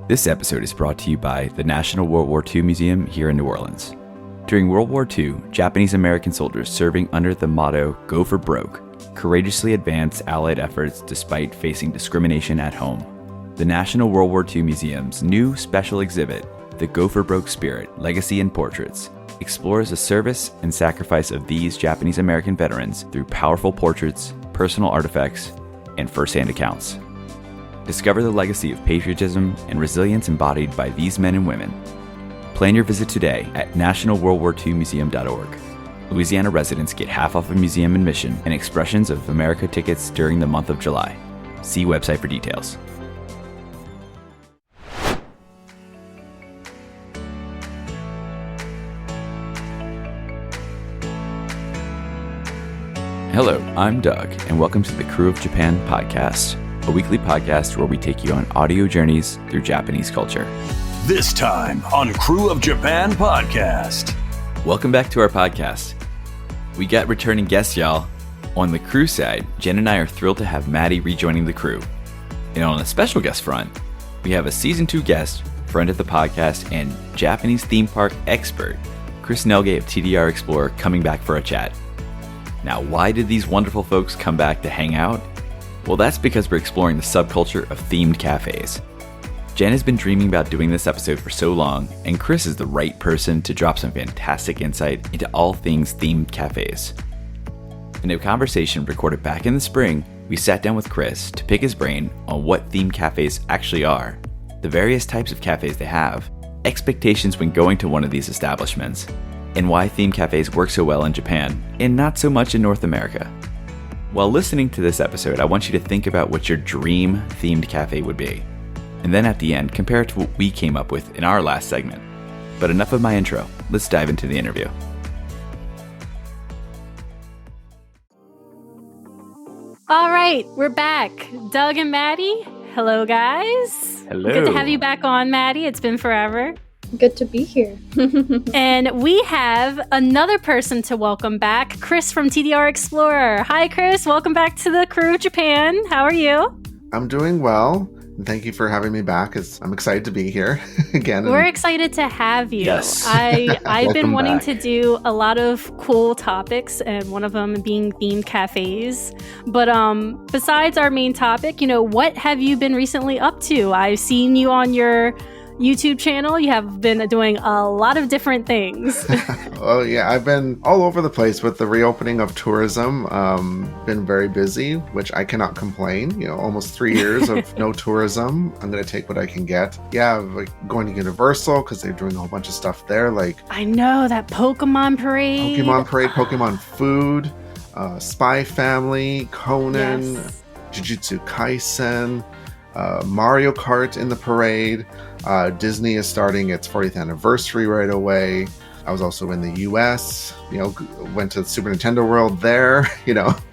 This episode is brought to you by the National World War II Museum here in New Orleans. During World War II, Japanese American soldiers serving under the motto, "Go for Broke," courageously advanced Allied efforts despite facing discrimination at home. The National World War II Museum's new special exhibit, The Go for Broke Spirit, Legacy and Portraits, explores the service and sacrifice of these Japanese American veterans through powerful portraits, personal artifacts, and first-hand accounts. Discover the legacy of patriotism and resilience embodied by these men and women. Plan your visit today at nationalworldwar2museum.org. Louisiana residents get half off a museum admission and Expressions of America tickets during the month of July. See website for details. Hello, I'm Doug, and welcome to the Krewe of Japan podcast, a weekly podcast where we take you on audio journeys through Japanese culture. This time on Krewe of Japan podcast. Welcome back to our podcast. We got returning guests, y'all. On the Krewe side, Jen and I are thrilled to have Maddy rejoining the crew. And on the special guest front, we have a season 2 guest, friend of the podcast, and Japanese theme park expert, Chris Nilghe of TDR Explorer, coming back for a chat. Now, why did these wonderful folks come back to hang out? Well, that's because we're exploring the subculture of themed cafes. Jen has been dreaming about doing this episode for so long, and Chris is the right person to drop some fantastic insight into all things themed cafes. In a conversation recorded back in the spring, we sat down with Chris to pick his brain on what themed cafes actually are, the various types of cafes they have, expectations when going to one of these establishments, and why themed cafes work so well in Japan and not so much in North America. While listening to this episode, I want you to think about what your dream themed cafe would be. And then at the end, compare it to what we came up with in our last segment. But enough of my intro. Let's dive into the interview. All right, we're back. Doug and Maddy. Hello, guys. Hello. Good to have you back on, Maddy. It's been forever. Good to be here. And we have another person to welcome back, Chris from TDR Explorer. Hi, Chris. Welcome back to the Krewe of Japan. How are you? I'm doing well. And thank you for having me back. I'm excited to be here again. We're excited to have you. Yes. I've been wanting back. to do a lot of cool topics, and one of them being themed cafes. But besides our main topic, what have you been recently up to? I've seen you on your YouTube channel. You have been doing a lot of different things. Oh yeah, I've been all over the place with the reopening of tourism. Been very busy, which I cannot complain. Almost 3 years of no tourism. I'm gonna take what I can get. Yeah, like going to Universal because they're doing a whole bunch of stuff there. Like I know that Pokemon Parade, Pokemon Food, Spy Family, Conan, Yes. Jujutsu Kaisen, Mario Kart in the parade. Disney is starting its 40th anniversary right away. I was also in the US, went to the Super Nintendo World there,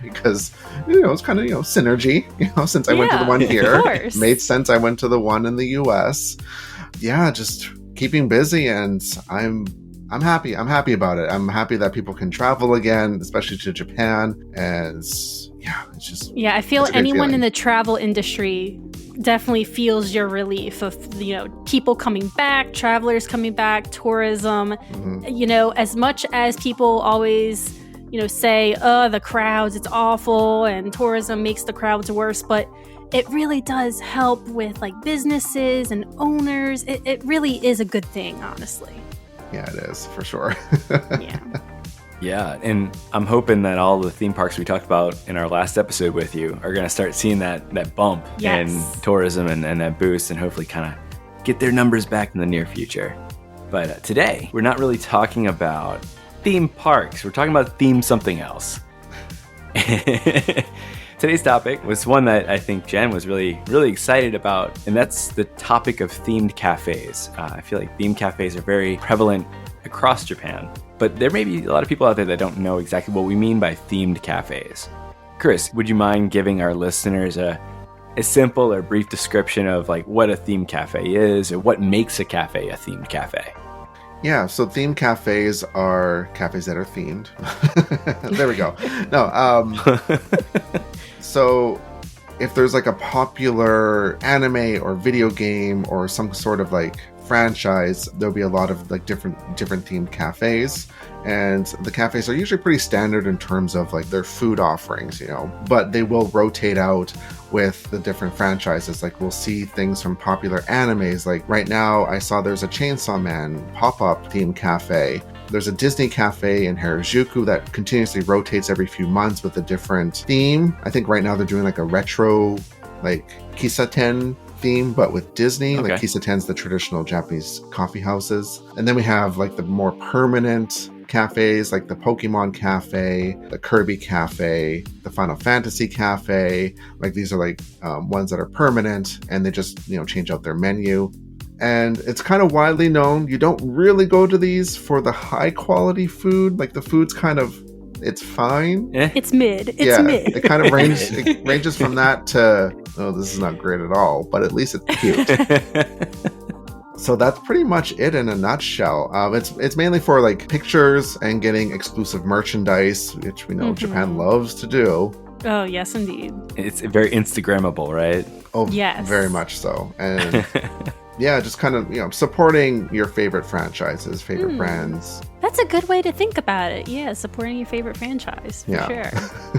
because, it's kind of, synergy, since I went to the one here. It made sense I went to the one in the US. Yeah, just keeping busy, and I'm happy. I'm happy about it. I'm happy that people can travel again, especially to Japan. And yeah, it's just... Yeah, I feel anyone feeling. in the travel industry definitely feels your relief of, people coming back, travelers coming back, tourism. Mm-hmm. As much as people always, say, the crowds, it's awful, and tourism makes the crowds worse, but it really does help with businesses and owners. It really is a good thing, honestly. Yeah, it is, for sure. Yeah. Yeah, and I'm hoping that all the theme parks we talked about in our last episode with you are going to start seeing that bump Yes. in tourism and that boost, and hopefully kind of get their numbers back in the near future. But today, we're not really talking about theme parks. We're talking about theme something else. Today's topic was one that I think Jen was really, really excited about, and that's the topic of themed cafes. I feel like themed cafes are very prevalent across Japan, but there may be a lot of people out there that don't know exactly what we mean by themed cafes. Chris, would you mind giving our listeners a simple or brief description of what a themed cafe is, or what makes a cafe a themed cafe? Yeah, so themed cafes are cafes that are themed. There we go. No, so if there's like a popular anime or video game or some sort of like franchise, there'll be a lot of like different themed cafes, and the cafes are usually pretty standard in terms of like their food offerings, you know, but they will rotate out with the different franchises. Like we'll see things from popular animes. Like right now I saw there's a Chainsaw Man pop-up themed cafe. There's a Disney cafe in Harajuku that continuously rotates every few months with a different theme. I think right now they're doing like a retro like kisaten theme, but with Disney. Okay. Like kisaten's the traditional Japanese coffee houses. And then we have like the more permanent cafes like the Pokemon Cafe, the Kirby Cafe, the Final Fantasy Cafe. Like these are like ones that are permanent, and they just, you know, change out their menu. And it's kind of widely known you don't really go to these for the high quality food. Like the food's kind of, it's fine. It's mid. It's yeah, mid. It kind of ranges from that to, oh, this is not great at all, but at least it's cute. So that's pretty much it in a nutshell. It's mainly for like pictures and getting exclusive merchandise, which we know Japan loves to do. Oh, yes, indeed. It's very Instagrammable, right? Oh, yes. Very much so. And yeah, just kind of, you know, supporting your favorite franchises, favorite brands. That's a good way to think about it. Yeah, supporting your favorite franchise, for Yeah. sure.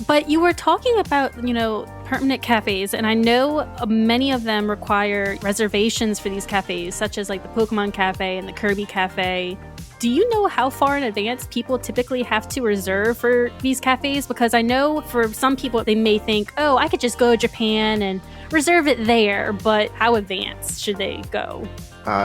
But you were talking about, you know, permanent cafes, and I know many of them require reservations for these cafes, such as like the Pokemon Cafe and the Kirby Cafe. Do you know how far in advance people typically have to reserve for these cafes? Because I know for some people, they may think, oh, I could just go to Japan and reserve it there, but how advanced should they go?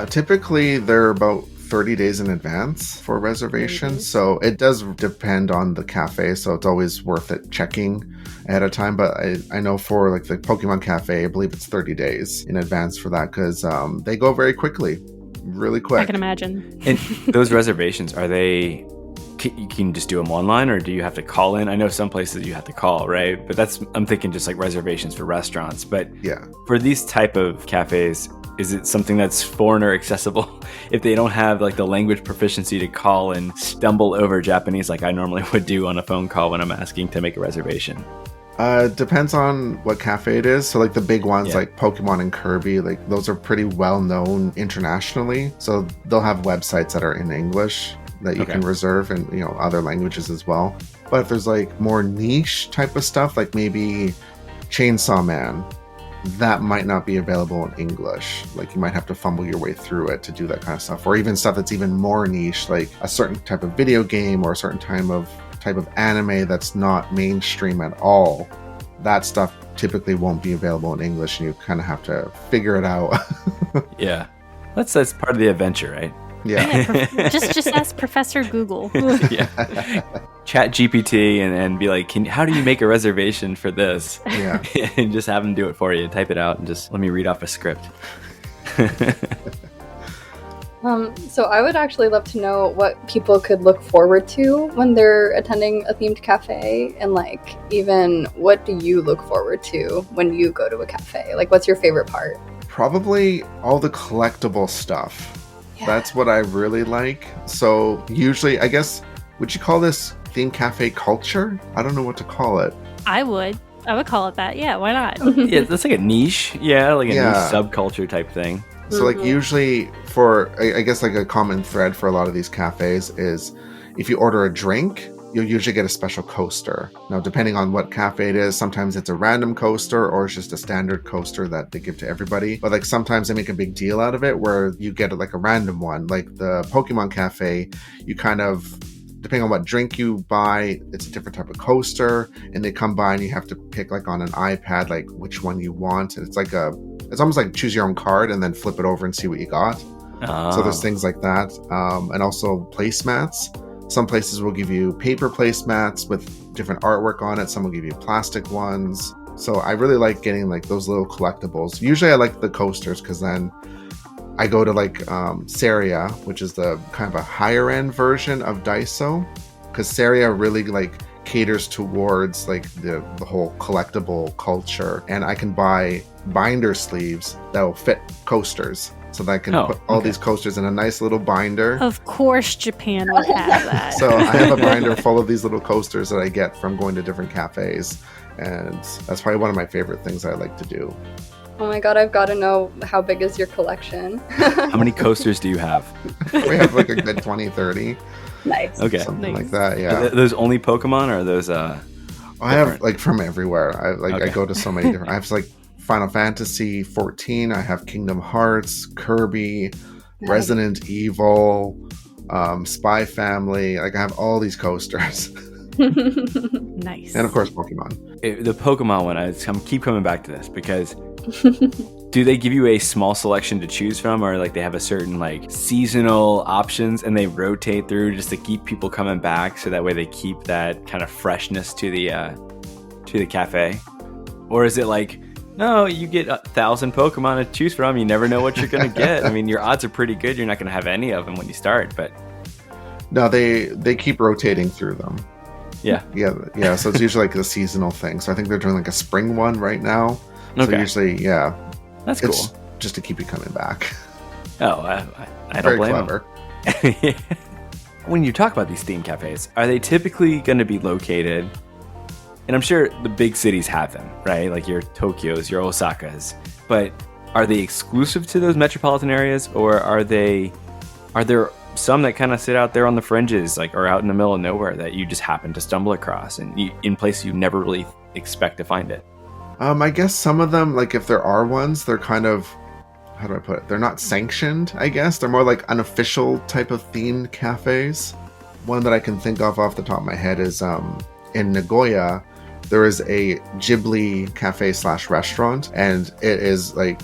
Typically, they're about 30 days in advance for reservations. So it does depend on the cafe. So it's always worth it checking ahead of time. But I know for like the Pokemon Cafe, I believe it's 30 days in advance for that because they go very quickly, really quick. I can imagine. And those reservations, are they, you can just do them online, or do you have to call in? I know some places you have to call, right? But I'm thinking just like reservations for restaurants. But yeah, for these type of cafes, is it something that's foreigner accessible if they don't have like the language proficiency to call and stumble over Japanese like I normally would do on a phone call when I'm asking to make a reservation? Depends on what cafe it is. So like the big ones like Pokemon and Kirby, like those are pretty well known internationally. So they'll have websites that are in English that you can reserve, and you know, other languages as well. But if there's like more niche type of stuff, like maybe Chainsaw Man, that might not be available in English. Like you might have to fumble your way through it to do that kind of stuff. Or even stuff that's even more niche, like a certain type of video game or a certain type of anime that's not mainstream at all. That stuff typically won't be available in English, and you kind of have to figure it out. Yeah. That's part of the adventure, right? Yeah. Just ask Professor Google. Yeah. Chat GPT and be like, how do you make a reservation for this? Yeah. And just have them do it for you. Type it out and just let me read off a script. So I would actually love to know what people could look forward to when they're attending a themed cafe, and like even what do you look forward to when you go to a cafe? Like what's your favorite part? Probably all the collectible stuff. Yeah. That's what I really like. So usually, I guess, would you call this themed cafe culture? I don't know what to call it. I would call it that. Yeah, why not? Yeah, that's like a niche. Yeah, like a niche subculture type thing. So like usually for, I guess like a common thread for a lot of these cafes is if you order a drink, you'll usually get a special coaster. Now, depending on what cafe it is, sometimes it's a random coaster or it's just a standard coaster that they give to everybody. But like sometimes they make a big deal out of it where you get like a random one. Like the Pokemon Cafe, you kind of, depending on what drink you buy, it's a different type of coaster, and they come by and you have to pick like on an iPad, like which one you want. And it's like it's almost like choose your own card and then flip it over and see what you got. So there's things like that. And also placemats. Some places will give you paper placemats with different artwork on it. Some will give you plastic ones. So I really like getting like those little collectibles. Usually I like the coasters because then I go to like Seria, which is the kind of a higher end version of Daiso, because Seria really like caters towards like the whole collectible culture, and I can buy binder sleeves that will fit coasters, so that I can put all these coasters in a nice little binder. Of course Japan would have that. So I have a binder full of these little coasters that I get from going to different cafes, and that's probably one of my favorite things I like to do. Oh my god, I've got to know, how big is your collection? How many coasters do you have? We have like a good 20, 30. Nice. Okay. Something Nice. like that, yeah. Are those only Pokemon, or are those I have different? like from everywhere. I Okay. go to so many different. I have like Final Fantasy 14. I have Kingdom Hearts, Kirby, Resident Evil, Spy Family. Like I have all these coasters, Nice. and of course Pokemon. The Pokemon one, I keep coming back to this because do they give you a small selection to choose from, or like they have a certain like seasonal options and they rotate through just to keep people coming back, so that way they keep that kind of freshness to the cafe? Or is it like, no, you get 1,000 Pokemon to choose from, you never know what you're gonna get? I mean, your odds are pretty good you're not gonna have any of them when you start, but No, they keep rotating through them. yeah. Yeah. So it's usually like a seasonal thing. So I think they're doing like a spring one right now. So Okay. usually, yeah, That's cool. it's just to keep you coming back. Oh, I don't Very blame clever. them. When you talk about these theme cafes, are they typically going to be located? And I'm sure the big cities have them, right? Like your Tokyos, your Osakas. But are they exclusive to those metropolitan areas, or are there some that kind of sit out there on the fringes, like, or out in the middle of nowhere that you just happen to stumble across, and in places you never really expect to find it? I guess some of them, like if there are ones, they're kind of, how do I put it? They're not sanctioned, I guess. They're more like unofficial type of themed cafes. One that I can think of off the top of my head is in Nagoya, there is a Ghibli cafe / restaurant, and it is like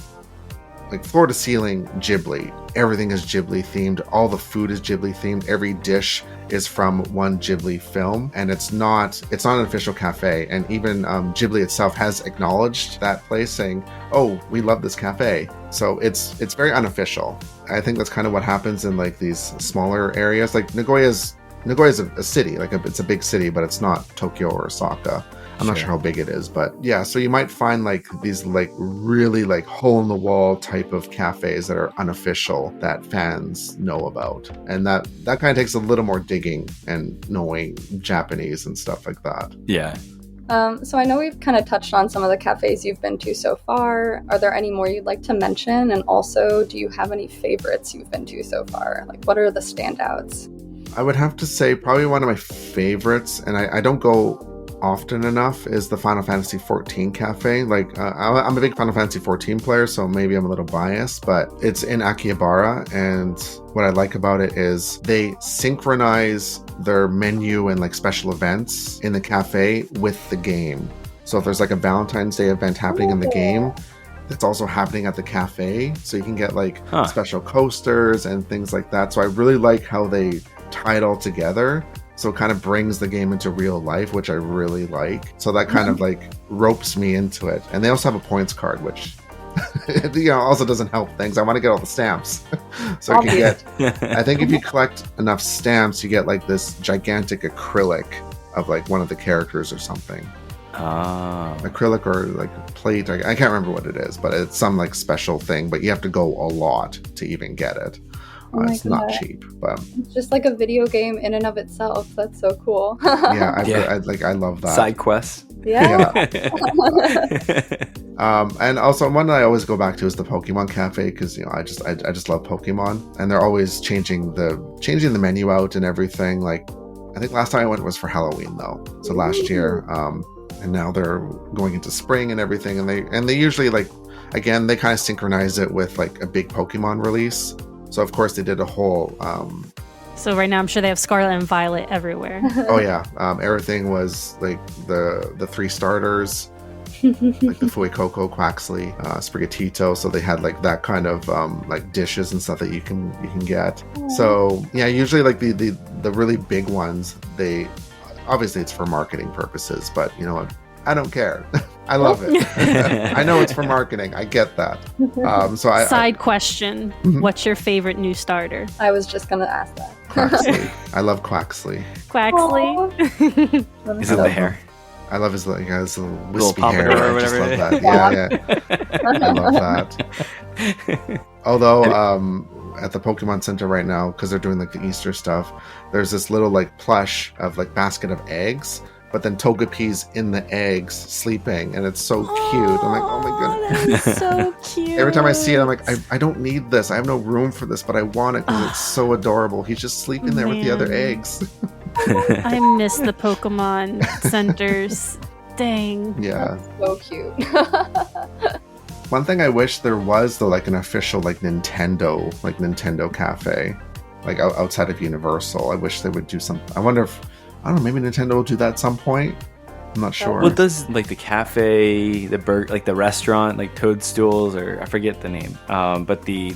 floor to ceiling Ghibli. Everything is Ghibli themed. All the food is Ghibli themed. Every dish is from one Ghibli film, and it's not an official cafe. And even Ghibli itself has acknowledged that place, saying, "Oh, we love this cafe." So it's very unofficial. I think that's kind of what happens in like these smaller areas. Like Nagoya's a city, like it's a big city, but it's not Tokyo or Osaka. I'm not sure how big it is, but yeah, so you might find like these like really like hole in the wall type of cafes that are unofficial that fans know about. And that kind of takes a little more digging and knowing Japanese and stuff like that. Yeah. So I know we've kind of touched on some of the cafes you've been to so far. Are there any more you'd like to mention? And also, do you have any favorites you've been to so far? Like, what are the standouts? I would have to say probably one of my favorites, and I don't go often enough, is the Final Fantasy 14 cafe. Like I'm a big Final Fantasy 14 player, so maybe I'm a little biased, but it's in Akihabara, and what I like about it is they synchronize their menu and like special events in the cafe with the game. So if there's like a Valentine's Day event happening in the game, that's also happening at the cafe, so you can get like special coasters and things like that. So I really like how they tie it all together. So it kind of brings the game into real life, which I really like. So that kind of like ropes me into it. And they also have a points card, which also doesn't help things. I want to get all the stamps. So I can get, I think if you collect enough stamps, you get like this gigantic acrylic of like one of the characters or something. Acrylic or like plate. I can't remember what it is, but it's some like special thing. But you have to go a lot to even get it. It's not cheap, but it's just like a video game in and of itself. That's so cool. yeah, I love that. Side quests. Yeah. And also one that I always go back to is the Pokemon Cafe, because I just love Pokemon, and they're always changing the menu out and everything. Like I think last time I went was for Halloween though, so last year. And now they're going into spring and everything, and they usually like, again, they kind of synchronize it with like a big Pokemon release. So of course they did a whole So right now I'm sure they have Scarlet and Violet everywhere. oh yeah, everything was like the 3 starters, like the Fuecoco, Quaxley, Sprigatito. So they had like that kind of like dishes and stuff that you can get. So yeah, usually like the really big ones, they obviously it's for marketing purposes, but you know what, I don't care. I love it. I know it's for marketing. I get that. So Side question: what's your favorite new starter? I was just gonna ask that. Quaxley. I love Quaxley. Quaxley. Is it the hair? I love his little Little wispy pompadour hair. or I just whatever love it that. Yeah. I love that. Although at the Pokemon Center right now, because they're doing like the Easter stuff, there's this little like plush of like basket of eggs but then Togepi's in the eggs sleeping, and it's so cute. I'm like, oh my goodness. That's so cute. Every time I see it, I'm like, I don't need this. I have no room for this, but I want it because it's so adorable. He's just sleeping there with the other eggs. I miss the Pokemon centers. Dang. Yeah. So cute. One thing I wish there was, though, like an official Nintendo cafe, like outside of Universal. I wish they would do something. I wonder if, I don't know, maybe Nintendo will do that at some point. I'm not sure. Well, does like the cafe, the the restaurant, like Toadstools, or I forget the name, but the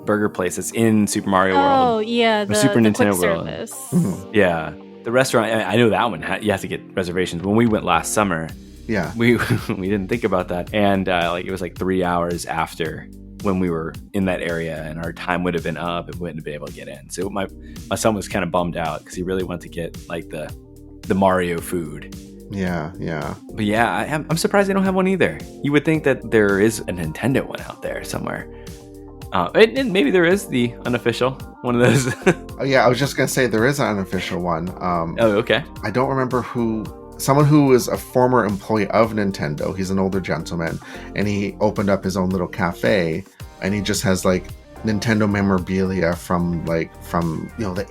burger place that's in Super Mario World. Oh yeah, the Super Nintendo quick World. service. Mhm. Yeah, the restaurant. I know that one. You have to get reservations. When we went last summer, Yeah. we didn't think about that, and like it was like 3 hours after when we were in that area, and our time would have been up and wouldn't have been able to get in. So my son was kind of bummed out because he really wanted to get like the Mario food. Yeah. Yeah. But yeah, I'm surprised they don't have one either. You would think that there is a Nintendo one out there somewhere. And maybe there is the unofficial one of those. Oh, yeah. I was just gonna say there is an unofficial one. Oh, okay. I don't remember who. Someone who is a former employee of Nintendo. He's an older gentleman, and he opened up his own little cafe, and he just has like Nintendo memorabilia from the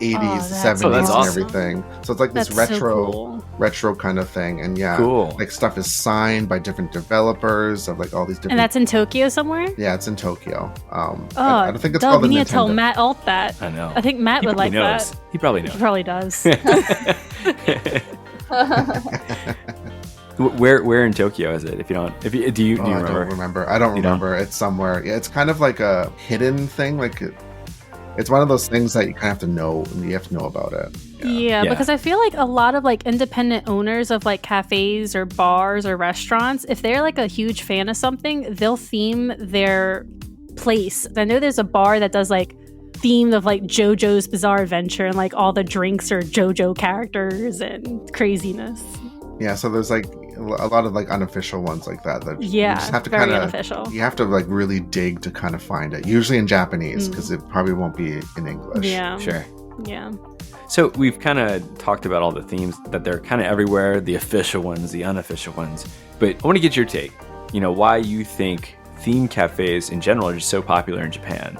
80s, that's 70s, and awesome. everything. So it's like this That's so cool. retro kind of thing, and yeah, Cool. like stuff is signed by different developers of like all these different. And that's in Tokyo somewhere? Yeah, it's in Tokyo. Oh, I don't think it's Doug, called we the need to tell Nintendo. Matt Alt that. I know. I think Matt He would like probably knows. that. He probably He knows. probably does. Where in Tokyo is it? If you do you I remember? don't remember. I don't You don't? remember. It's somewhere. Yeah, it's kind of like a hidden thing. Like it's one of those things that you kind of have to know. You have to know about it. Yeah, Yeah. because I feel like a lot of like independent owners of like cafes or bars or restaurants, if they're like a huge fan of something, they'll theme their place. I know there's a bar that does like themed of like JoJo's Bizarre Adventure, and like all the drinks are JoJo characters and craziness. Yeah. So there's like a lot of like unofficial ones like that. That Yeah, you just have to very kind of. unofficial. You have to like really dig to kind of find it. Usually in Japanese because it probably won't be in English. Yeah. Sure. Yeah. So we've kind of talked about all the themes that they're kind of everywhere, the official ones, the unofficial ones. But I want to get your take. Why you think theme cafes in general are just so popular in Japan.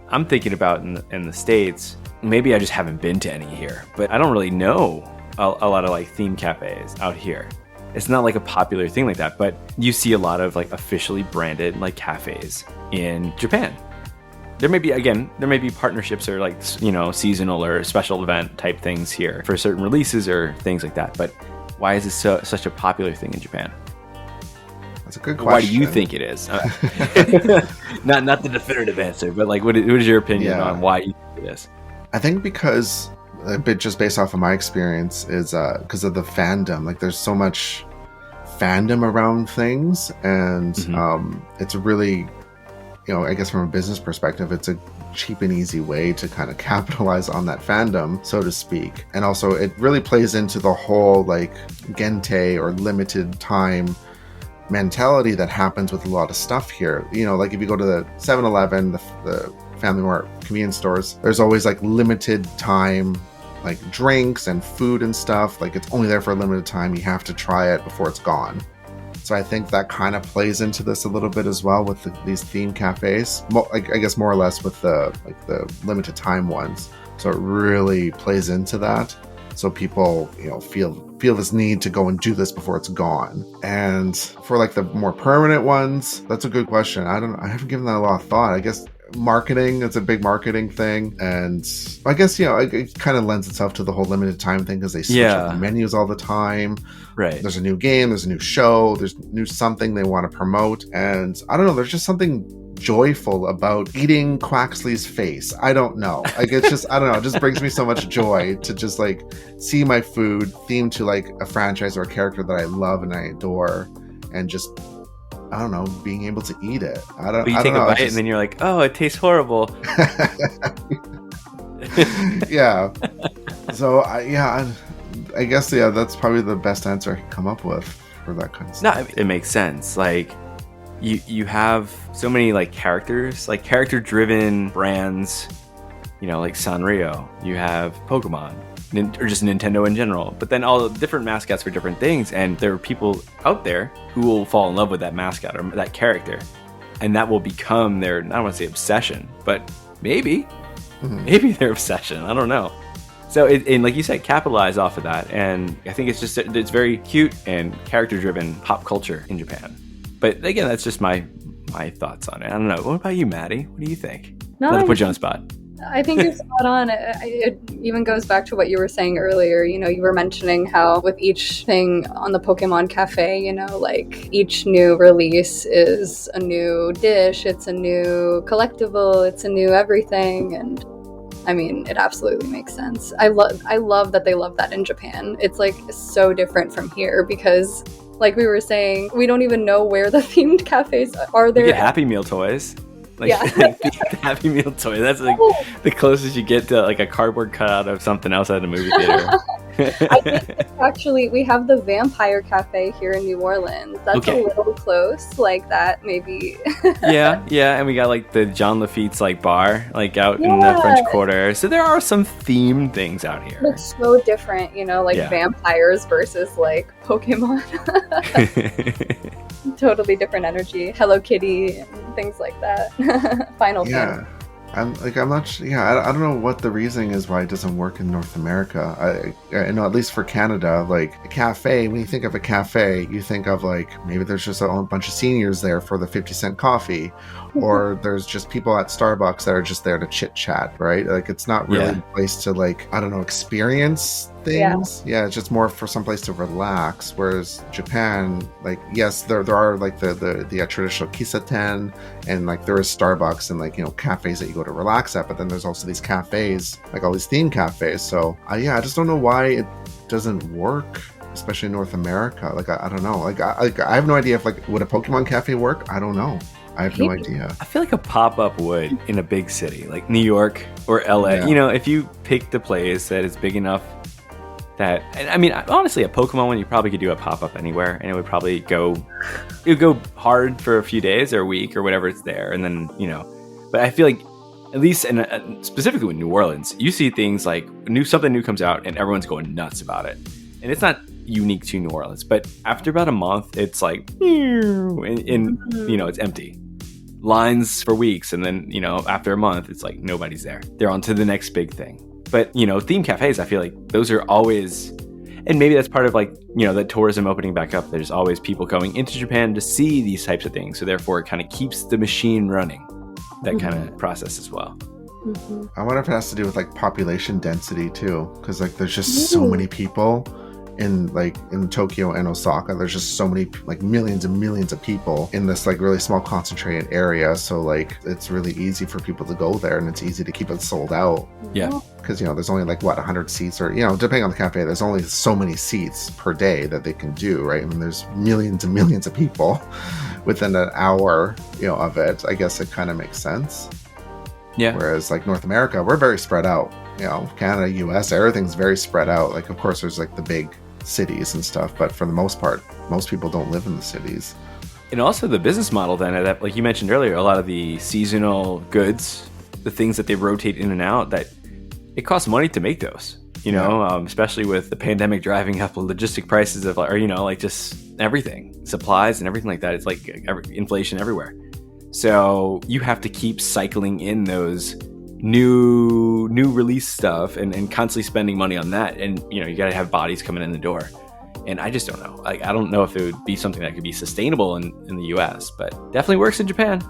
I'm thinking about in the States, maybe I just haven't been to any here, but I don't really know a lot of like theme cafes out here. It's not like a popular thing like that, but you see a lot of like officially branded like cafes in Japan. There may be partnerships or like, seasonal or special event type things here for certain releases or things like that. But why is this such a popular thing in Japan? That's a good Why question. do you think it is? Not the definitive answer, but like, what is your opinion on why you think it is? I think because a bit just based off of my experience is because of the fandom. Like there's so much fandom around things, and it's really, I guess from a business perspective, it's a cheap and easy way to kind of capitalize on that fandom, so to speak. And also it really plays into the whole like gente or limited time mentality that happens with a lot of stuff here. Like if you go to the 7-Eleven, the Family Mart convenience stores, there's always like limited time like drinks and food and stuff. Like it's only there for a limited time. You have to try it before it's gone. So I think that kind of plays into this a little bit as well with these theme cafes. I guess more or less with the limited time ones. So it really plays into that. So people, feel this need to go and do this before it's gone. And for like the more permanent ones, that's a good question. I haven't given that a lot of thought. I guess marketing, it's a big marketing thing. And I guess, it kind of lends itself to the whole limited time thing because they switch up the menus all the time. Right. There's a new game, there's a new show, there's new something they want to promote. And I don't know, there's just something joyful about eating Quaxley's face. I don't know. Like it's just, I don't know, it just brings me so much joy to just like see my food themed to like a franchise or a character that I love and I adore, and just, I don't know, being able to eat it. But you take a bite and then you're like, oh, it tastes horrible. Yeah. So I guess that's probably the best answer I can come up with for that kind of stuff. No, it makes sense. Like you have so many like characters, like character driven brands, like Sanrio. You have Pokemon. or just Nintendo in general. But then all the different mascots for different things, and there are people out there who will fall in love with that mascot or that character, and that will become their, I don't want to say obsession, but maybe their obsession. I don't know. So, and like you said, capitalize off of that, and I think it's very cute and character-driven pop culture in Japan. But again, that's just my thoughts on it. I don't know. What about you, Maddy? What do you think? Not to put you on the spot. I think you're spot on. It even goes back to what you were saying earlier. You know, you were mentioning how with each thing on the Pokemon Cafe, you know, like each new release is a new dish, it's a new collectible, it's a new everything. And I mean, it absolutely makes sense. I love that they love that in Japan. It's like so different from here because, like we were saying, we don't even know where the themed cafes are. There, you get Happy Meal toys. Like, yeah. the Happy Meal toy. That's like the closest you get to like a cardboard cutout of something else at a movie theater. I think actually we have the Vampire Cafe here in New Orleans. That's a little close, like that maybe. yeah, and we got like the John Lafitte's like bar, like out in the French Quarter. So there are some themed things out here. It's so different, you know, like vampires versus like Pokemon. Totally different energy. Hello Kitty and things like that. Final Fantasy. I don't know what the reasoning is why it doesn't work in North America. I know, at least for Canada, like a cafe, when you think of a cafe, you think of like maybe there's just a bunch of seniors there for the 50-cent coffee, or there's just people at Starbucks that are just there to chit chat, right? Like it's not really a place to like, I don't know, experience things. Yeah, it's just more for some place to relax. Whereas Japan, like, yes, there are like the traditional kisaten, and like there is Starbucks and like, you know, cafes that you go to relax at, but then there's also these cafes, like all these theme cafes. So I just don't know why it doesn't work, especially in North America. Like I don't know. Like I have no idea if like would a Pokemon cafe work? I don't know. I have no idea. I feel like a pop-up would in a big city like New York or LA. Yeah. You know, if you picked a place that is big enough that, I mean, honestly, a Pokemon one, you probably could do a pop-up anywhere, and it would probably go hard for a few days or a week or whatever it's there, and then, you know. But I feel like, at least specifically with New Orleans, you see things like something new comes out, and everyone's going nuts about it. And it's not unique to New Orleans, but after about a month, it's like, and you know, it's empty. Lines for weeks, and then, you know, after a month, it's like nobody's there. They're on to the next big thing. But, you know, theme cafes, I feel like those are always, and maybe that's part of like, you know, the tourism opening back up. There's always people going into Japan to see these types of things. So therefore it kind of keeps the machine running, that kind of process as well. I wonder if it has to do with like population density too. Because like there's just so many people in Tokyo and Osaka. There's just so many, like millions and millions of people in this like really small concentrated area. So like it's really easy for people to go there, and it's easy to keep it sold out. Yeah. Because, you know, there's only like 100 seats, or, you know, depending on the cafe, there's only so many seats per day that they can do, right? I mean, there's millions and millions of people within an hour, you know, of it. I guess it kind of makes sense. Yeah. Whereas like North America, we're very spread out. You know, Canada, US, everything's very spread out. Like, of course, there's like the big cities and stuff, but for the most part, most people don't live in the cities. And also the business model then, that, like you mentioned earlier, a lot of the seasonal goods, the things that they rotate in and out, that it costs money to make those, you know, especially with the pandemic driving up logistic prices of, or, you know, like just everything, supplies and everything like that. It's like inflation everywhere. So you have to keep cycling in those new release stuff and constantly spending money on that. And, you know, you got to have bodies coming in the door. And I just don't know. Like, I don't know if it would be something that could be sustainable in the US, but definitely works in Japan.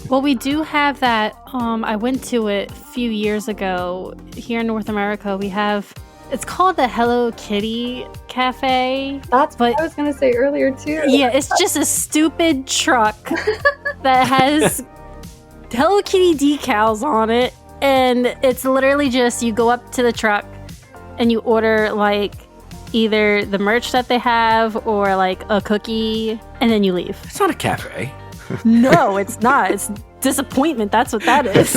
Well, we do have that. I went to it a few years ago here in North America. We have, it's called the Hello Kitty Cafe. That's what I was going to say earlier, too. Yeah, it's just a stupid truck that has Hello Kitty decals on it. And it's literally just, you go up to the truck and you order like either the merch that they have or like a cookie, and then you leave. It's not a cafe. No, it's not. It's disappointment. That's what that is.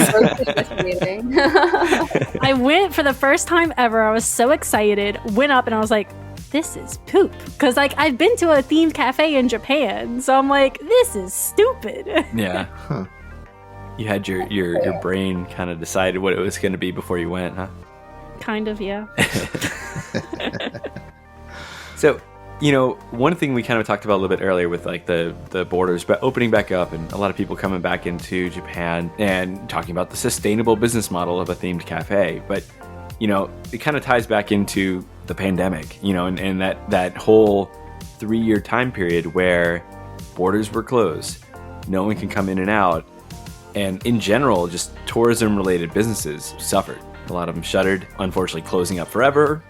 I went for the first time ever. I was so excited. Went up and I was like, this is poop. Because like I've been to a themed cafe in Japan, so I'm like, this is stupid. Yeah. Huh. You had your brain kind of decided what it was going to be before you went, huh? Kind of, yeah. So, one thing we kind of talked about a little bit earlier with like the borders but opening back up and a lot of people coming back into Japan and talking about the sustainable business model of a themed cafe. But, it kind of ties back into the pandemic, and that whole 3-year time period where borders were closed. No one can come in and out. And in general, just tourism-related businesses suffered. A lot of them shuttered, unfortunately closing up forever,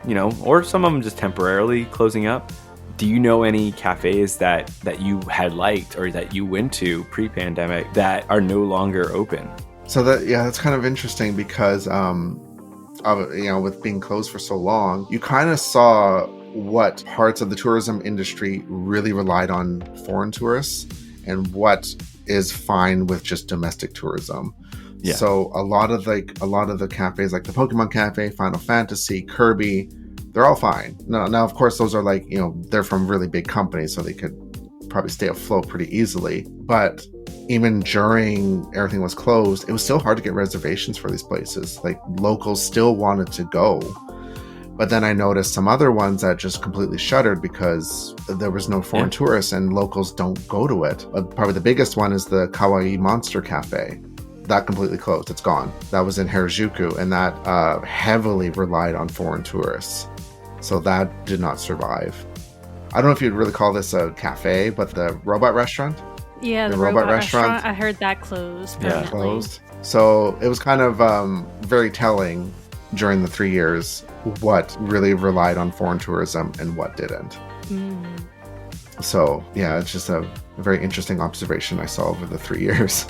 or some of them just temporarily closing up. Do you know any cafes that you had liked or that you went to pre-pandemic that are no longer open? So that's kind of interesting because, with being closed for so long, you kind of saw what parts of the tourism industry really relied on foreign tourists and what is fine with just domestic tourism. Yeah. So a lot of the cafes, like the Pokemon Cafe, Final Fantasy, Kirby, they're all fine. Now of course those are like, they're from really big companies, so they could probably stay afloat pretty easily. But even during everything was closed, it was still hard to get reservations for these places. Like locals still wanted to go. But then I noticed some other ones that just completely shuttered because there was no foreign tourists and locals don't go to it. Probably the biggest one is the Kawaii Monster Cafe. That completely closed. It's gone. That was in Harajuku, and that heavily relied on foreign tourists. So that did not survive. I don't know if you'd really call this a cafe, but the robot restaurant? Yeah, the robot restaurant. I heard that closed permanently. Yeah, closed. So it was kind of very telling during the 3 years what really relied on foreign tourism and what didn't. So yeah, it's just a very interesting observation I saw over the 3 years.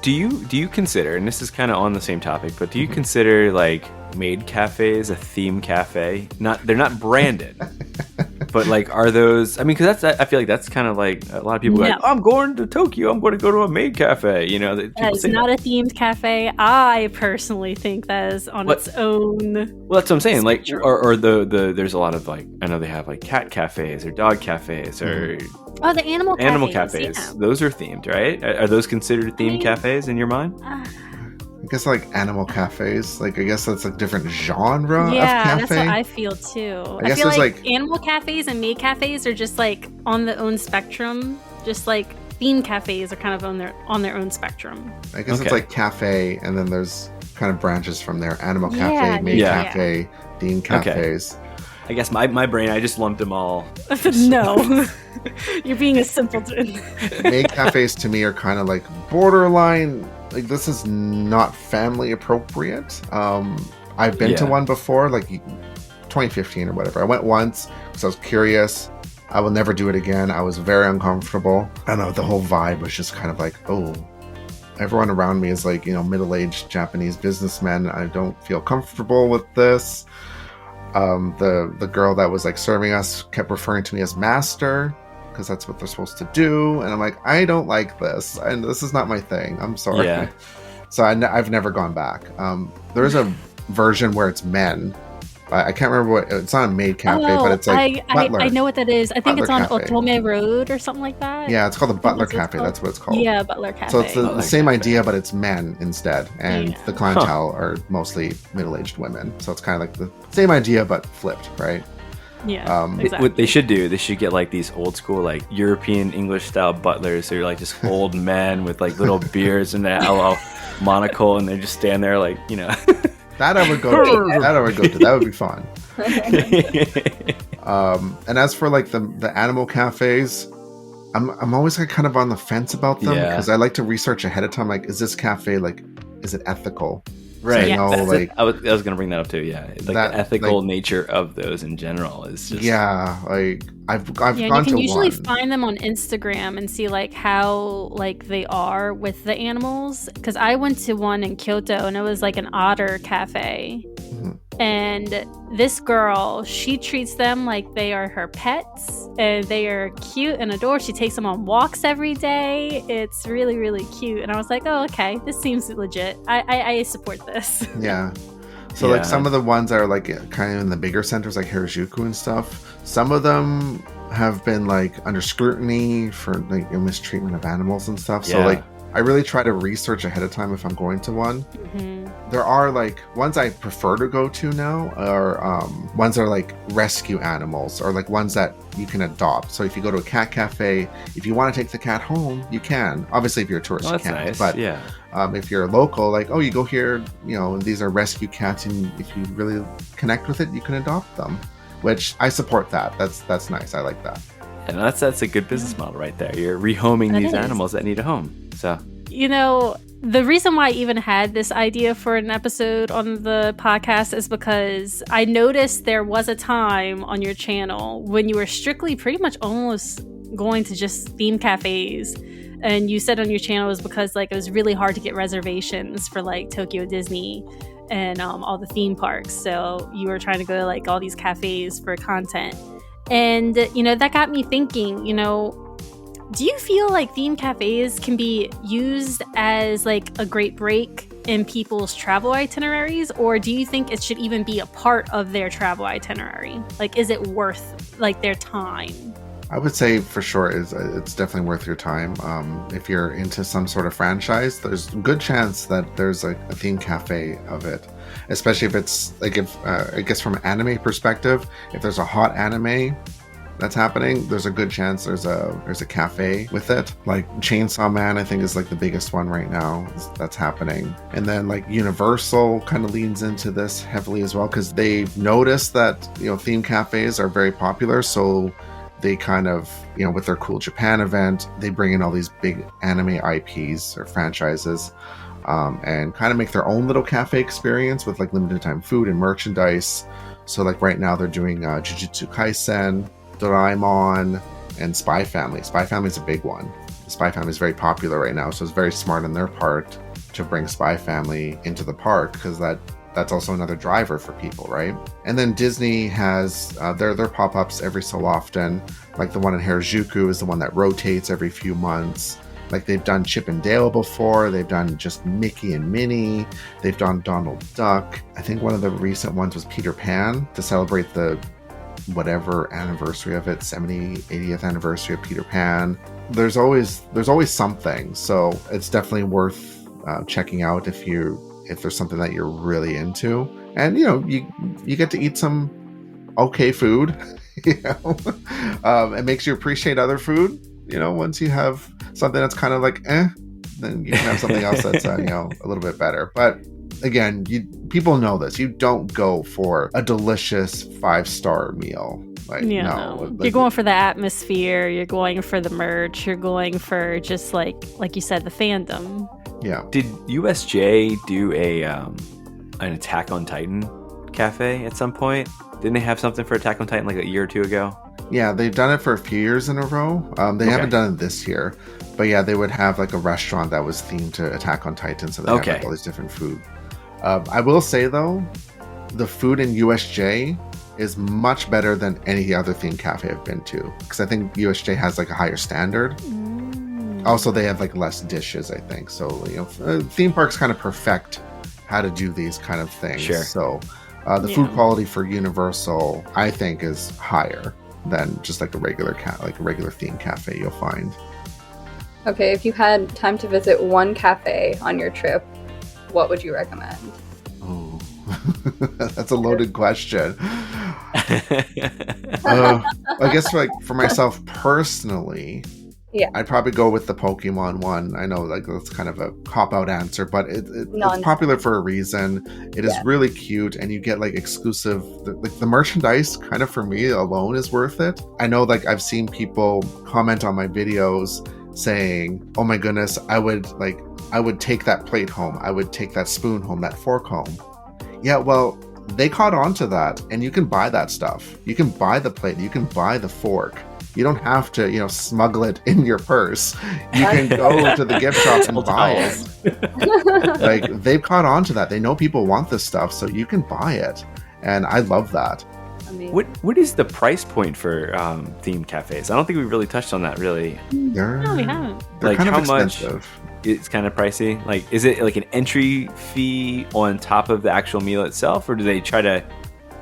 Do you consider, and this is kind of on the same topic, but do you consider like maid cafes a theme cafe? They're not branded, but like are those? I mean, because I feel like that's kind of like a lot of people like, I'm going to Tokyo, I'm going to go to a maid cafe. It's not a themed cafe. I personally think that is on its own. Well, that's what I'm saying. Like, or the there's a lot of like, I know they have like cat cafes or dog cafes or. Oh, the animal cafes. Yeah. Those are themed, right? Are those considered themed cafes in your mind? I guess like animal cafes. Like I guess that's a different genre of cafe. Yeah, that's what I feel too. I feel like animal cafes and maid cafes are just like on their own spectrum. Just like theme cafes are kind of on their own spectrum. I guess it's like cafe, and then there's kind of branches from there. Animal cafe, maid cafe, theme cafes. Okay. I guess my brain, I just lumped them all. No. You're being a simpleton. Maid cafes to me are kind of like borderline, like this is not family appropriate. I've been to one before, like 2015 or whatever. I went once because I was curious. I will never do it again. I was very uncomfortable. I don't know, the whole vibe was just kind of like, oh, everyone around me is like, middle-aged Japanese businessmen. I don't feel comfortable with this. The girl that was like serving us kept referring to me as master because that's what they're supposed to do, and I'm like, I don't like this, and this is not my thing. I'm sorry. Yeah. So I've never gone back. There's a version where it's men. I can't remember what. It's not a maid cafe, but it's like I know what that is. I think it's on Otome Road or something like that. Yeah, it's called the Butler Cafe. That's what it's called. Yeah, Butler Cafe. So it's the same idea, but it's men instead, and the clientele are mostly middle-aged women. So it's kind of like the same idea, but flipped, right? Yeah, exactly. What they should do, they should get like these old school, like European English style butlers. They're like just old men with like little beards and that little monocle, and they just stand there like, That I would go to. That would be fun. And as for like the animal cafes, I'm always like kind of on the fence about them because I like to research ahead of time. Like, is this cafe is it ethical? Right. So, I was going to bring that up too. Yeah, like the ethical nature of those in general is just. Yeah, like I've gone to one. You can usually find them on Instagram and see like how like they are with the animals. Because I went to one in Kyoto and it was like an otter cafe. And this girl, she treats them like they are her pets, and they are cute and adored. She takes them on walks every day. It's really, really cute. And I was like, oh, okay, this seems legit. I support this. Yeah. So like some of the ones that are like kind of in the bigger centers, like Harajuku and stuff, some of them have been like under scrutiny for like mistreatment of animals and stuff. So like I really try to research ahead of time if I'm going to one. There are like ones I prefer to go to now are ones that are like rescue animals, or like ones that you can adopt. So if you go to a cat cafe, if you want to take the cat home, you can. Obviously, if you're a tourist, you that's can't. nice. But yeah. If you're a local, like, oh, you go here, you know, and these are rescue cats, and if you really connect with it, you can adopt them. Which I support that. That's nice. I like that. And that's a good business model right there. You're rehoming these animals that need a home. So, you know, the reason why I even had this idea for an episode on the podcast is because I noticed there was a time on your channel when you were strictly pretty much almost going to just theme cafes. And you said on your channel it was because like it was really hard to get reservations for like Tokyo Disney and all the theme parks. So you were trying to go to like all these cafes for content. And, you know, that got me thinking, you know, do you feel like theme cafes can be used as like a great break in people's travel itineraries? Or do you think it should even be a part of their travel itinerary? Like, is it worth like their time? I would say for sure it's definitely worth your time. If you're into some sort of franchise, there's a good chance that there's like a theme cafe of it. Especially if it's like, if I guess from an anime perspective, if there's a hot anime that's happening, there's a good chance there's a cafe with it. Like Chainsaw Man, I think, is like the biggest one right now that's happening. And then like Universal kind of leans into this heavily as well, because they've noticed that, you know, theme cafes are very popular. So they kind of, you know, with their Cool Japan event, they bring in all these big anime IPs or franchises, and kind of make their own little cafe experience with like limited time food and merchandise. So like right now they're doing Jujutsu Kaisen, Doraemon, and Spy Family. Spy Family is a big one. Spy Family is very popular right now, so it's very smart on their part to bring Spy Family into the park, because that's also another driver for people, right? And then Disney has their pop-ups every so often. Like the one in Harajuku is the one that rotates every few months. Like they've done Chip and Dale before. They've done just Mickey and Minnie. They've done Donald Duck. I think one of the recent ones was Peter Pan to celebrate the whatever anniversary of it, 80th anniversary of Peter Pan. There's always something. So it's definitely worth checking out if there's something that you're really into. And you know, you get to eat some okay food. You know, it makes you appreciate other food. You know, once you have something that's kind of like then you can have something else that's you know, a little bit better. But again, people know this. You don't go for a delicious 5-star meal. Like, Yeah, no. no. Like, You're going for the atmosphere. You're going for the merch. You're going for just like you said, the fandom. Yeah. did USJ do an Attack on Titan cafe at some point? Didn't they have something for Attack on Titan like a year or two ago? Yeah, they've done it for a few years in a row. They haven't done it this year. But yeah, they would have like a restaurant that was themed to Attack on Titan. So they have like all these different food. I will say though, the food in USJ is much better than any other themed cafe I've been to. Because I think USJ has like a higher standard. Also, they have like less dishes, I think. So, you know, theme parks kind of perfect how to do these kind of things. Sure. So the food quality for Universal, I think, is higher than just like a regular theme cafe you'll find. Okay, if you had time to visit one cafe on your trip, what would you recommend? Oh, that's a loaded question. I guess like for myself personally, I'd probably go with the Pokemon one. I know like that's kind of a cop-out answer, but it's popular for a reason. It is really cute, and you get like exclusive, the merchandise kind of for me alone is worth it. I know like I've seen people comment on my videos saying, oh my goodness, I would take that plate home. I would take that spoon home, that fork home. Yeah, well, they caught on to that, and you can buy that stuff. You can buy the plate, you can buy the fork. You don't have to, you know, smuggle it in your purse. You can go to the gift shop and buy it. Like, they've caught on to that. They know people want this stuff, so you can buy it. And I love that. What is the price point for themed cafes? I don't think we really touched on that, really. No, we haven't. They're Like, kind of how expensive. much? It's kind of pricey. Like, is it like an entry fee on top of the actual meal itself, or do they try to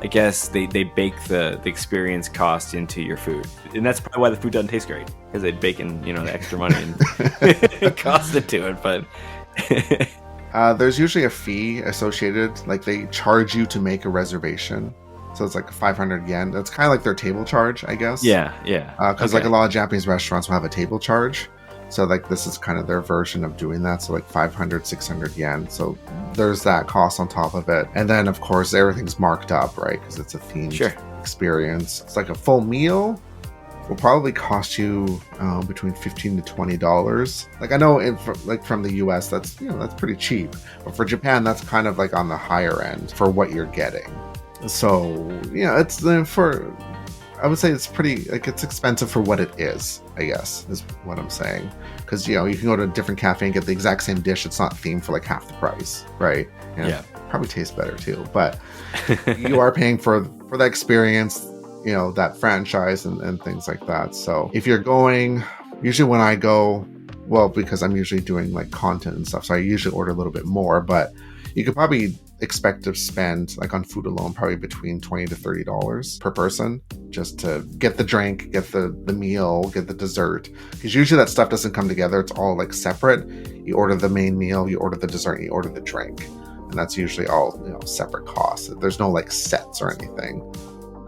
I guess they bake the experience cost into your food, and that's probably why the food doesn't taste great, because they bake in the extra money and cost into it. But there's usually a fee associated, like they charge you to make a reservation. So it's like 500 yen. That's kind of like their table charge, I guess. Yeah. Because like a lot of Japanese restaurants will have a table charge. So like this is kind of their version of doing that. So like 500, 600 yen. So there's that cost on top of it. And then of course everything's marked up, right? Because it's a themed experience. It's like a full meal will probably cost you between $15 to $20. Like I know from the US, that's that's pretty cheap. But for Japan, that's kind of like on the higher end for what you're getting. So it's I would say it's pretty, like, it's expensive for what it is, I guess, is what I'm saying. Because, you can go to a different cafe and get the exact same dish. It's not themed for, like, half the price, right? And probably tastes better, too. But you are paying for that experience, that franchise and things like that. So if you're going, usually when I go, well, because I'm usually doing, like, content and stuff, so I usually order a little bit more. But you could probably expect to spend, like on food alone, probably between $20 to $30 per person, just to get the drink, get the meal, get the dessert. Because usually that stuff doesn't come together. It's all like separate. You order the main meal, you order the dessert, and you order the drink. And that's usually all separate costs. There's no like sets or anything.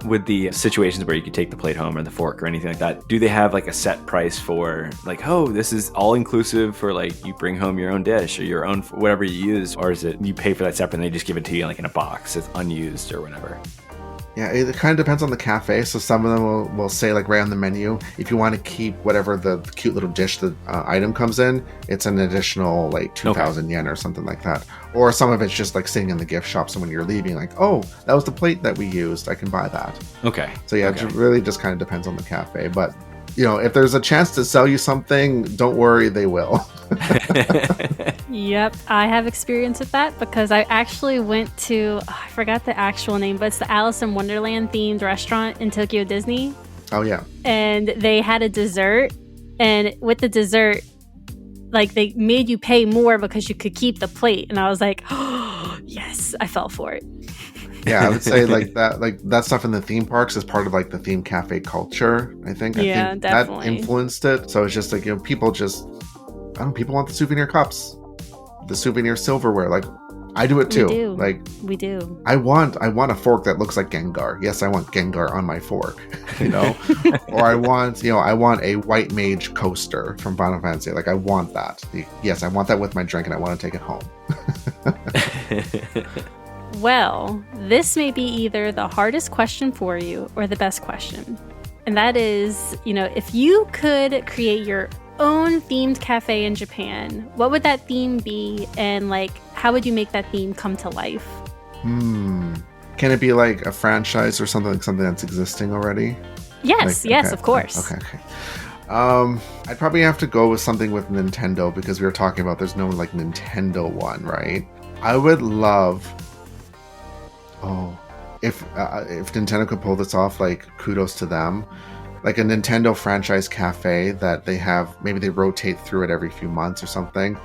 With the situations where you could take the plate home or the fork or anything like that, do they have like a set price for like, oh, this is all inclusive for like you bring home your own dish or your own whatever you use, or is it you pay for that separate and they just give it to you like in a box, it's unused or whatever? Yeah, it kind of depends on the cafe. So some of them will say like right on the menu, if you want to keep whatever the cute little dish the item comes in, it's an additional like 2,000 yen or something like that. Or some of it's just like sitting in the gift shop. So when you're leaving, like, oh, that was the plate that we used, I can buy that. Okay. So yeah, it really just kind of depends on the cafe. But if there's a chance to sell you something, don't worry, they will. Yep, I have experience with that because I actually went to, I forgot the actual name, but it's the Alice in Wonderland themed restaurant in Tokyo Disney. Oh, yeah. And they had a dessert, and with the dessert, like they made you pay more because you could keep the plate. And I was like, oh, yes, I fell for it. Yeah, I would say like that stuff in the theme parks is part of like the theme cafe culture, I think. I think definitely. That influenced it. So it's just like, people want the souvenir cups, the souvenir silverware. Like I do it too. We do. I want a fork that looks like Gengar. Yes, I want Gengar on my fork, or I want a white mage coaster from Final Fantasy. Like I want that. Yes, I want that with my drink and I want to take it home. Well, this may be either the hardest question for you or the best question. And that is, if you could create your own themed cafe in Japan, what would that theme be? And like, how would you make that theme come to life? Can it be like a franchise or something that's existing already? Yes, of course. Okay. I'd probably have to go with something with Nintendo because we were talking about there's no like Nintendo one, right? I would love... if Nintendo could pull this off, like kudos to them. Like a Nintendo franchise cafe that they have, maybe they rotate through it every few months or something.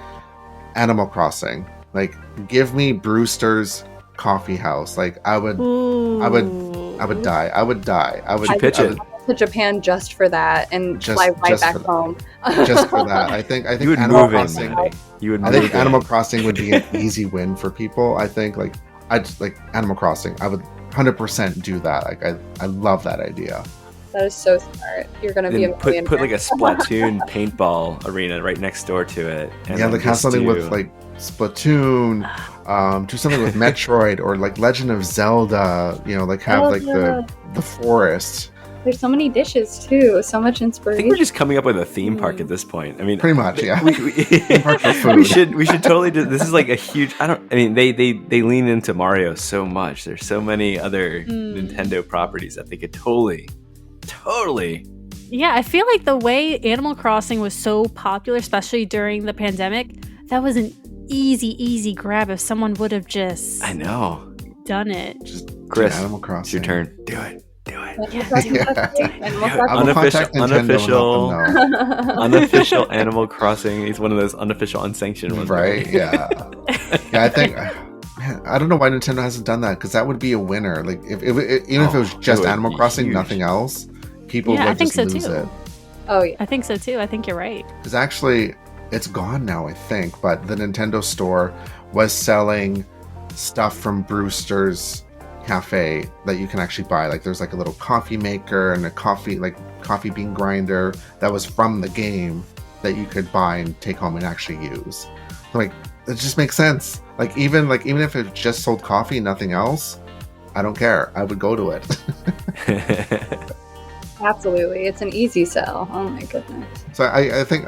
Animal Crossing, like give me Brewster's Coffee House. Like I would die. I would pitch it to Japan just for that and fly right back home. Just for that, I think you would Animal move Crossing. In. I think Animal Crossing would be an easy win for people. I think I just like Animal Crossing. I would 100% do that. Like I love that idea. That is so smart. You're gonna be a millionaire. Put like a Splatoon paintball arena right next door to it. And like have something with like Splatoon. Do something with Metroid or like Legend of Zelda. Like have the forest. There's so many dishes too. So much inspiration. I think we're just coming up with a theme park at this point. I mean, pretty much, yeah. Theme park for food. We should totally do. This is like a huge. They lean into Mario so much. There's so many other Nintendo properties that they could totally. Yeah, I feel like the way Animal Crossing was so popular, especially during the pandemic, that was an easy grab if someone would have just done it. Just Chris, Animal Crossing. It's your turn. Do it. Unofficial Animal Crossing. It's one of those unofficial, unsanctioned ones. Right? Yeah. Yeah, I think. Man, I don't know why Nintendo hasn't done that, because that would be a winner. Like, even if it was just would Animal be Crossing, huge. nothing else, people Yeah, I would think just so lose too. it. Oh yeah. I think so too. I think you're right. Because actually, it's gone now, I think. But the Nintendo store was selling stuff from Brewster's Cafe that you can actually buy. Like, there's like a little coffee maker and a coffee bean grinder that was from the game that you could buy and take home and actually use. Like, it just makes sense. Like even if it just sold coffee and nothing else, I don't care. I would go to it. Absolutely. It's an easy sell. Oh my goodness. So I think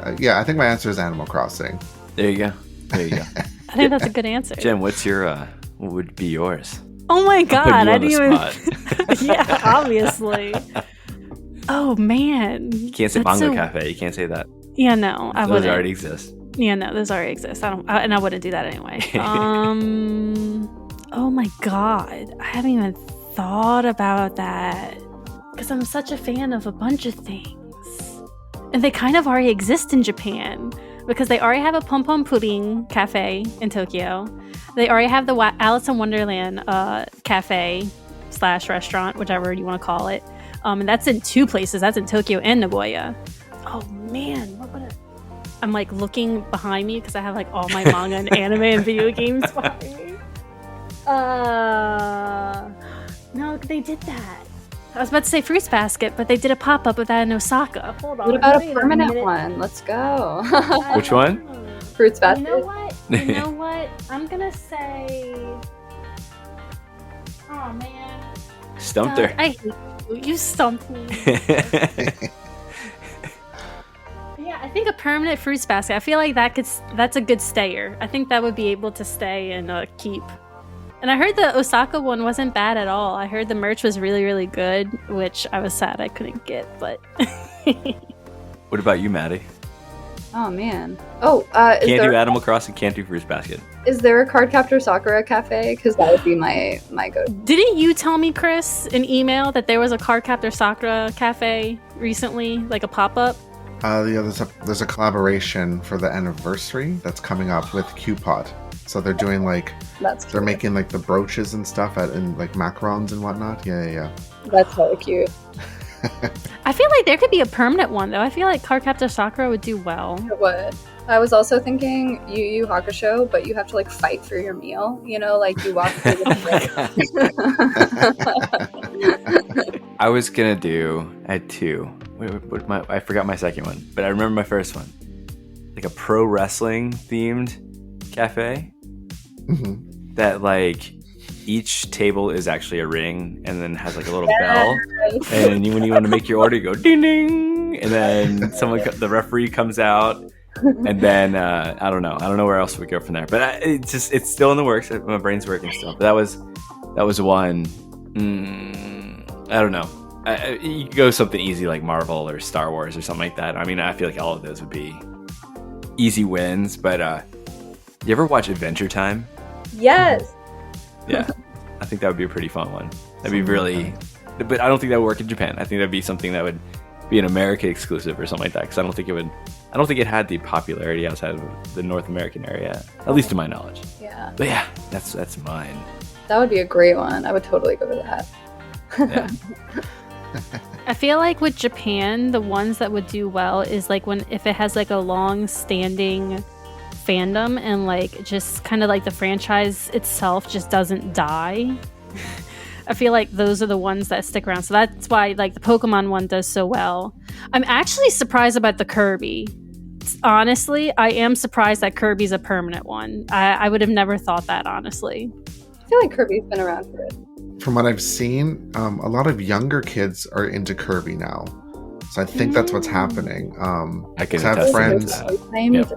my answer is Animal Crossing. There you go. There you go. I think that's a good answer. Jen, what would be yours? Oh my god, you I on the didn't even. spot. Yeah, obviously. Oh man. You can't say That's Bongo so- Cafe. You can't say that. Yeah, no, I Those wouldn't. already exist. Yeah, no, those already exist. And I wouldn't do that anyway. Oh my god, I haven't even thought about that because I'm such a fan of a bunch of things, and they kind of already exist in Japan because they already have a Pom Pom Pudding cafe in Tokyo. They already have the Alice in Wonderland cafe / restaurant, whichever you want to call it, and that's in 2 places. That's in Tokyo and Nagoya. Oh man, what would I'm like looking behind me because I have like all my manga and anime and video games behind me. No, they did that. I was about to say Fruits Basket, but they did a pop-up of that in Osaka. Hold on. What about wait a permanent minute. one? Let's go. Which one? Fruits You basket. know what? You know what? I'm gonna say. Oh man. Stumped Doug, her. I hate you. You stumped me. Yeah, I think a permanent Fruits Basket. I feel like that's a good stayer. I think that would be able to stay and keep. And I heard the Osaka one wasn't bad at all. I heard the merch was really, really good, which I was sad I couldn't get, but What about you, Maddy? Oh man. Oh, Can't do Animal Crossing, can't do Fruits Basket. is there a Cardcaptor Sakura cafe? Because that would be my go. didn't you tell me, Chris, in email that there was a Cardcaptor Sakura cafe recently, like a pop-up? Yeah, there's a collaboration for the anniversary that's coming up with Qpot. So they're doing That's they're cute. making like the brooches and stuff in like macarons and whatnot. Yeah. That's really cute. I feel like there could be a permanent one, though. I feel like Cardcaptor Sakura would do well. It would. I was also thinking Yu Yu Hakusho, but you have to like fight for your meal. You know, like you walk through the I was gonna do. I had 2. I forgot my second one, but I remember my first one. Like a pro wrestling themed cafe Mhm. that like each table is actually a ring and then has like a little bell. And when you want to make your order, you go ding ding, and then the referee comes out, and then I don't know where else we go from there. But it's still in the works. My brain's working still. But that was one. I don't know. You could go something easy like Marvel or Star Wars or something like that. I mean, I feel like all of those would be easy wins. But you ever watch Adventure Time? Yes. Yeah, I think that would be a pretty fun one. That'd be really, but I don't think that would work in Japan. I think that'd be something that would be an America exclusive or something like that. Because I don't think it had the popularity outside of the North American area, at least to my knowledge. Yeah. But yeah, that's mine. That would be a great one. I would totally go to that. Yeah. I feel like with Japan, the ones that would do well is like if it has like a long-standing fandom and like just kind of like the franchise itself just doesn't die. I feel like those are the ones that stick around. So that's why like the Pokemon one does so well. I'm actually surprised about the Kirby. Honestly, I am surprised that Kirby's a permanent one. I would have never thought that, honestly. I feel like Kirby's been around for it. From what I've seen, a lot of younger kids are into Kirby now. So I think that's what's happening. I can 'cause I have attest to friends. that. Yep.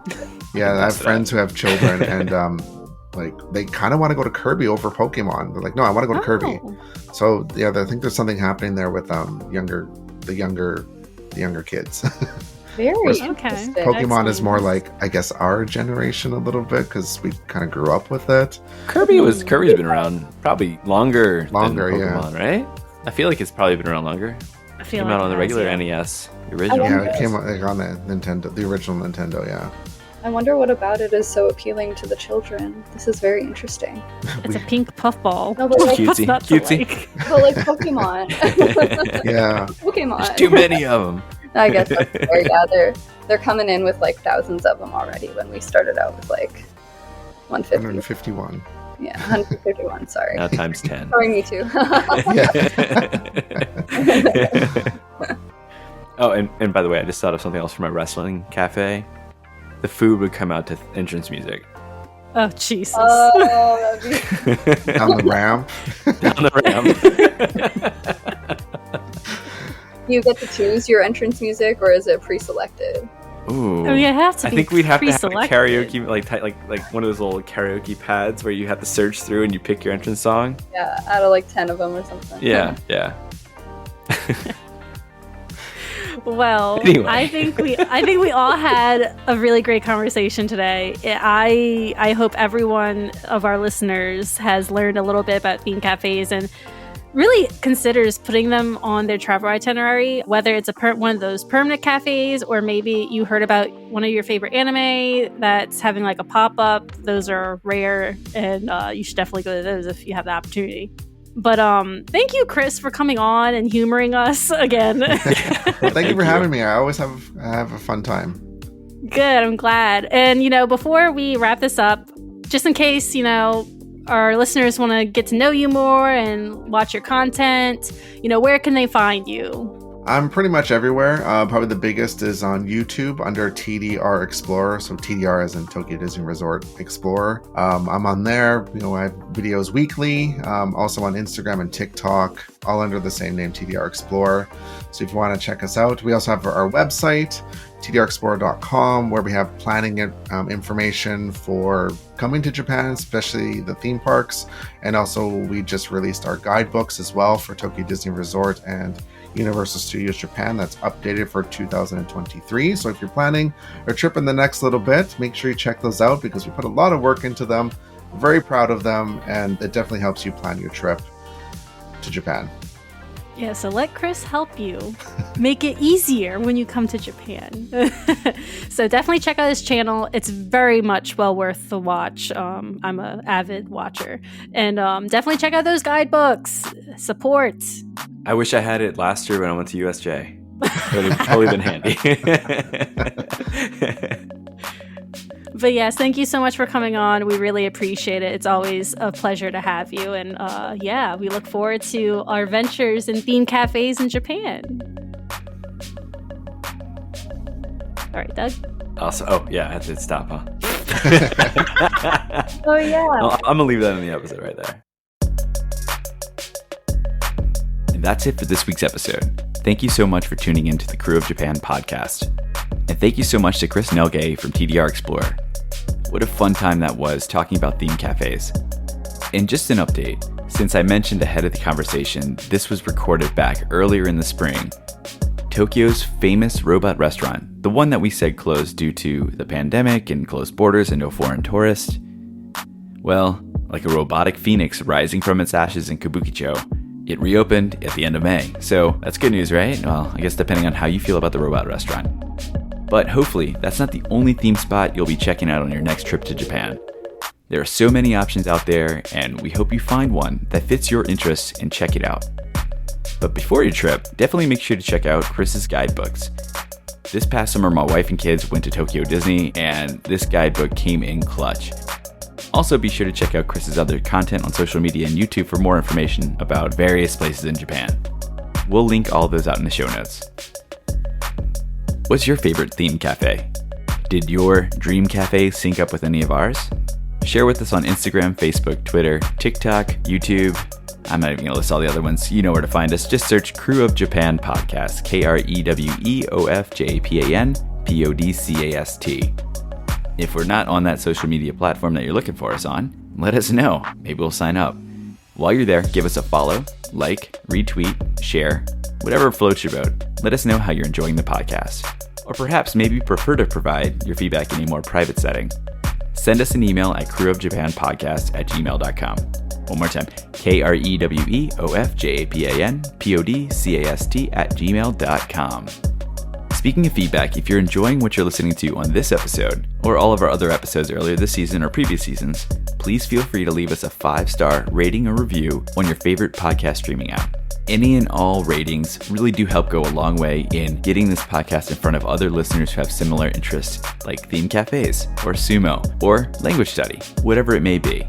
Yeah, I have That's that. friends who have children, and like they kind of want to go to Kirby over Pokemon. They're like, no, I want to go to Kirby. Oh. So yeah, I think there's something happening there with the younger kids. Very Okay. interesting. Pokemon is Excellent. more like, I guess, our generation a little bit because we kind of grew up with it. Kirby's been around probably longer Longer, than yeah. Pokemon, right? I feel like it's probably been around longer. I feel Came like out on the it has, regular yeah. NES, the original. Oh, Yeah, yes. it came like, on the Nintendo, the original Nintendo. Yeah, I wonder what about it is so appealing to the children. This is very interesting. It's a pink puffball. No, but like, Cutesy. What's not to Cutesy. like? but like Pokemon. Yeah. Pokemon. There's too many of them. I guess that's fair. Yeah, they're coming in with like thousands of them already when we started out with like 150. 151. Yeah, 151, sorry. Now times 10. Sorry, me too. Oh, and by the way, I just thought of something else for my wrestling cafe. The food would come out to entrance music. Oh, Jesus. Oh, that'd be... Down the ramp. Down the ramp. Do you get to choose your entrance music, or is it pre-selected? Ooh. Oh, yeah, it has to I be think we'd have to have a pre-selected. karaoke, like one of those little karaoke pads where you have to search through and you pick your entrance song. Yeah, out of like 10 of them or something. Yeah, yeah. Well, Anyway. I think we all had a really great conversation today. I hope everyone of our listeners has learned a little bit about theme cafes and really considers putting them on their travel itinerary, whether it's one of those permanent cafes, or maybe you heard about one of your favorite anime that's having like a pop-up. Those are rare, and you should definitely go to those if you have the opportunity. But thank you, Chris, for coming on and humoring us again. Well, thank you for having me. I always have a fun time. Good, I'm glad. And, before we wrap this up, just in case, our listeners want to get to know you more and watch your content, where can they find you? I'm pretty much everywhere. Probably the biggest is on YouTube under TDR Explorer. So TDR as in Tokyo Disney Resort Explorer. I'm on there. I have videos weekly. Also on Instagram and TikTok, all under the same name, TDR Explorer. So if you want to check us out, we also have our website, tdrexplorer.com, where we have planning information for coming to Japan, especially the theme parks. And also we just released our guidebooks as well for Tokyo Disney Resort and Universal Studios Japan. That's updated for 2023. So if you're planning a trip in the next little bit, make sure you check those out because we put a lot of work into them. Very proud of them, and it definitely helps you plan your trip to Japan. Yeah, so let Chris help you make it easier when you come to Japan. So definitely check out his channel. It's very much well worth the watch. I'm an avid watcher. And definitely check out those guidebooks. Support. I wish I had it last year when I went to USJ. It would have totally been handy. But yes, thank you so much for coming on. We really appreciate it. It's always a pleasure to have you. And we look forward to our ventures in theme cafes in Japan. All right, Doug? Also, I had to stop, huh? Oh, yeah. I'm going to leave that in the episode right there. And that's it for this week's episode. Thank you so much for tuning in to the Krewe of Japan podcast. And thank you so much to Chris Nilghe from TDR Explorer. What a fun time that was talking about theme cafes. And just an update, since I mentioned ahead of the conversation, this was recorded back earlier in the spring. Tokyo's famous robot restaurant, the one that we said closed due to the pandemic and closed borders and no foreign tourists, well, like a robotic phoenix rising from its ashes in Kabukicho, it reopened at the end of May. So that's good news, right? Well, I guess depending on how you feel about the robot restaurant. But hopefully, that's not the only theme spot you'll be checking out on your next trip to Japan. There are so many options out there, and we hope you find one that fits your interests and check it out. But before your trip, definitely make sure to check out Chris's guidebooks. This past summer, my wife and kids went to Tokyo Disney, and this guidebook came in clutch. Also, be sure to check out Chris's other content on social media and YouTube for more information about various places in Japan. We'll link all of those out in the show notes. What's your favorite theme cafe? Did your dream cafe sync up with any of ours? Share with us on Instagram, Facebook, Twitter, TikTok, YouTube. I'm not even going to list all the other ones. You know where to find us. Just search Krewe of Japan Podcast, KREWEOFJAPAN PODCAST. If we're not on that social media platform that you're looking for us on, let us know. Maybe we'll sign up. While you're there, give us a follow, like, retweet, share, whatever floats your boat. Let us know how you're enjoying the podcast. Or perhaps maybe you prefer to provide your feedback in a more private setting. Send us an email at kreweofjapanpodcast@gmail.com. One more time, KREWEOFJAPAN PODCAST@gmail.com. Speaking of feedback, if you're enjoying what you're listening to on this episode, or all of our other episodes earlier this season or previous seasons, please feel free to leave us a 5-star rating or review on your favorite podcast streaming app. Any and all ratings really do help go a long way in getting this podcast in front of other listeners who have similar interests, like theme cafes, or sumo, or language study, whatever it may be.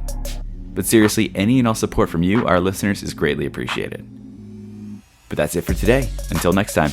But seriously, any and all support from you, our listeners, is greatly appreciated. But that's it for today. Until next time.